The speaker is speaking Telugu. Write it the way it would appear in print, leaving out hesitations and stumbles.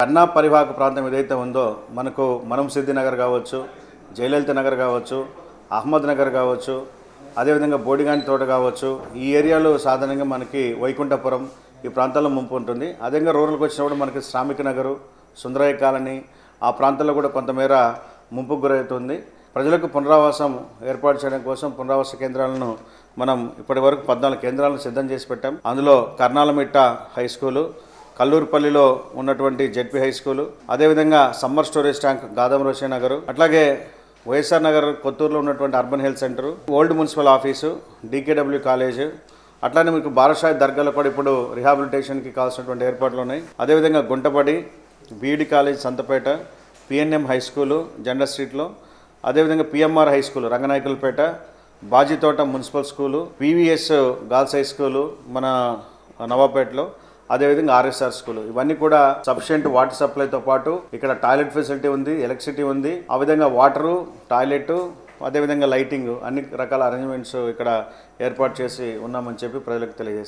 కన్నా పరివాహక ప్రాంతం ఏదైతే ఉందో మనకు మనం సిద్ధి నగర్ కావచ్చు, జయలలిత నగర్ కావచ్చు, అహ్మద్ నగర్ కావచ్చు, అదేవిధంగా బోడిగాని తోట కావచ్చు, ఈ ఏరియాలో సాధారణంగా మనకి వైకుంఠపురం ఈ ప్రాంతాల్లో ముంపు ఉంటుంది. అదేవిధంగా రూరల్కి వచ్చినప్పుడు మనకి శ్రామిక నగరు, సుందరయ్య కాలనీ ఆ ప్రాంతాల్లో కూడా కొంతమేర ముంపుకు గురవుతుంది. ప్రజలకు పునరావాసం ఏర్పాటు చేయడం కోసం పునరావాస కేంద్రాలను మనం ఇప్పటి వరకు 14 కేంద్రాలను సిద్ధం చేసి పెట్టాం. అందులో కర్నాలమిట్ట హై స్కూలు, కల్లూరుపల్లిలో ఉన్నటువంటి జెడ్పీ హై స్కూలు, అదేవిధంగా summer storage tank Gadam రోషే Nagar, అట్లాగే వైఎస్ఆర్ నగర్ కొత్తూరులో ఉన్నటువంటి urban health centre, old municipal office, DKW college, అట్లానే మీకు బారషాయి దర్గాలో కూడా ఇప్పుడు రిహాబిలిటేషన్కి కావాల్సినటువంటి ఏర్పాట్లు ఉన్నాయి. అదేవిధంగా Guntapadi, BEd college Santhapeta, PNM high school జెండర్ స్ట్రీట్లో, అదేవిధంగా PMR high school Ranganayakulapeta, Bajithota municipal school, PVS girls high school మన నవాపేటలో, అదేవిధంగా ఆర్ఎస్ఆర్ స్కూల్, ఇవన్నీ కూడా సఫిషియెంట్ వాటర్ సప్లైతో పాటు ఇక్కడ టాయిలెట్ ఫెసిలిటీ ఉంది, ఎలక్ట్రిసిటీ ఉంది, ఆ విధంగా వాటరు, టాయిలెట్, అదేవిధంగా లైటింగ్ అన్ని రకాల అరేంజ్మెంట్స్ ఇక్కడ ఏర్పాటు చేసి ఉన్నామని చెప్పి ప్రజలకు తెలియజేస్తాం.